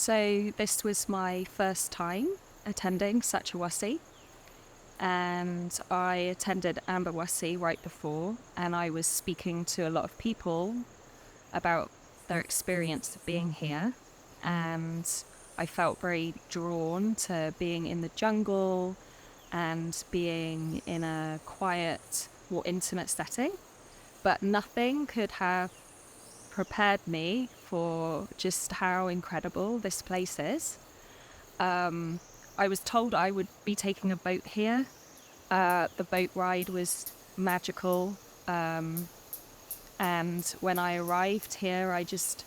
So this was my first time attending Sachawasi, and I attended Ambawasi right before, and I was speaking to a lot of people about their experience of being here, and I felt very drawn to being in the jungle and being in a quiet, more intimate setting, but nothing could have prepared me for just how incredible this place is. I was told I would be taking a boat here. The boat ride was magical. And when I arrived here, I just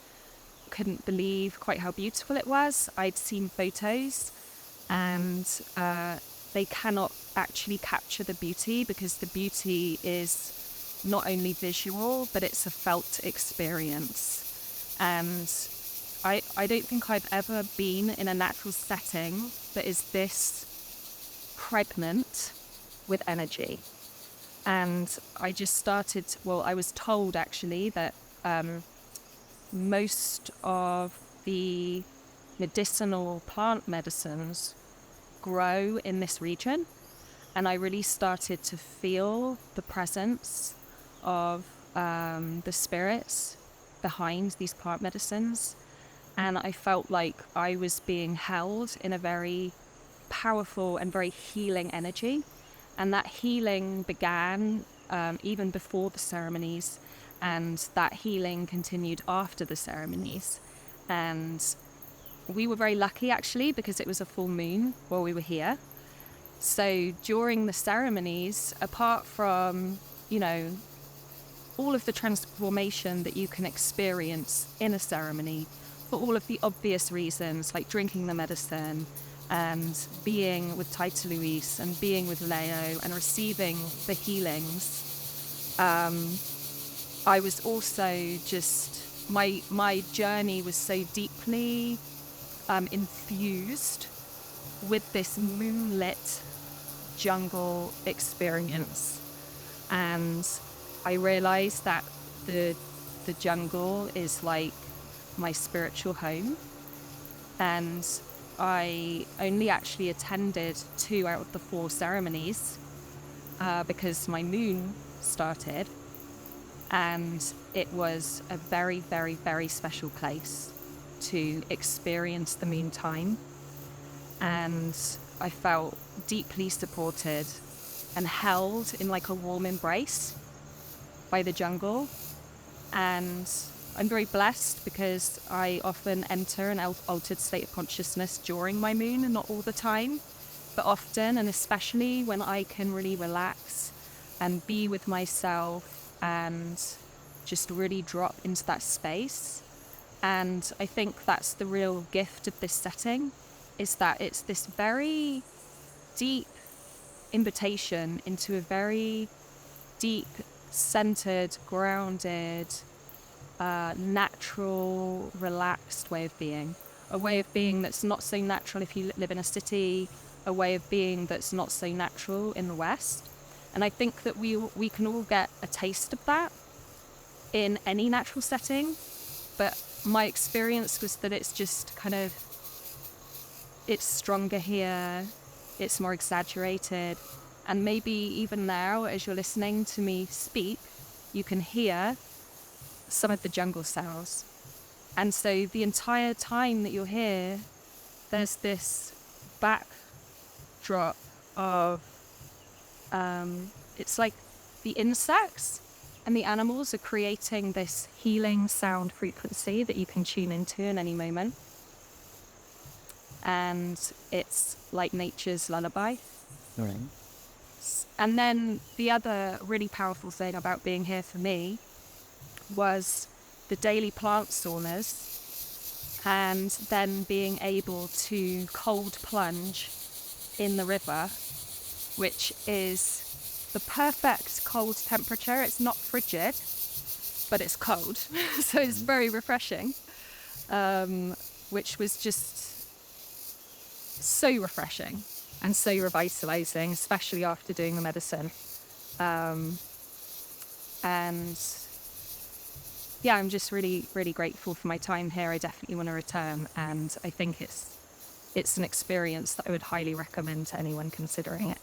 couldn't believe quite how beautiful it was. I'd seen photos, and they cannot actually capture the beauty, because the beauty is not only visual, but it's a felt experience. And I don't think I've ever been in a natural setting that is this pregnant with energy. And I just started, I was told actually that most of the medicinal plant medicines grow in this region. And I really started to feel the presence of the spirits behind these plant medicines. And I felt like I was being held in a very powerful and very healing energy. And that healing began even before the ceremonies, and that healing continued after the ceremonies. And we were very lucky actually, because it was a full moon while we were here. So during the ceremonies, apart from, all of the transformation that you can experience in a ceremony, for all of the obvious reasons, like drinking the medicine and being with Taita Luis and being with Leo and receiving the healings, I was also just, my journey was so deeply infused with this moonlit jungle experience. And I realized that the jungle is like my spiritual home. And I only actually attended 2 out of the 4 ceremonies because my moon started. And it was a very, very, very special place to experience the moon time. And I felt deeply supported and held in like a warm embrace by the jungle. And I'm very blessed because I often enter an altered state of consciousness during my moon, and not all the time, but often, and especially when I can really relax and be with myself and just really drop into that space. And I think that's the real gift of this setting, is that it's this very deep invitation into a very deep, centered, grounded, natural, relaxed way of being. A way of being that's not so natural if you live in a city, a way of being that's not so natural in the West. And I think that we can all get a taste of that in any natural setting, but my experience was that it's just kind of, it's stronger here, it's more exaggerated, and maybe even now as you're listening to me speak, you can hear some of the jungle sounds. And so the entire time that you're here, there's this backdrop of it's like the insects and the animals are creating this healing sound frequency that you can tune into in any moment. And it's like nature's lullaby. All right. And then the other really powerful thing about being here for me was the daily plant saunas, and then being able to cold plunge in the river, which is the perfect cold temperature. It's not frigid, but it's cold. So it's very refreshing, which was just so refreshing and so revitalizing, especially after doing the medicine. And yeah, I'm just really, really grateful for my time here. I definitely want to return, and I think it's an experience that I would highly recommend to anyone considering it.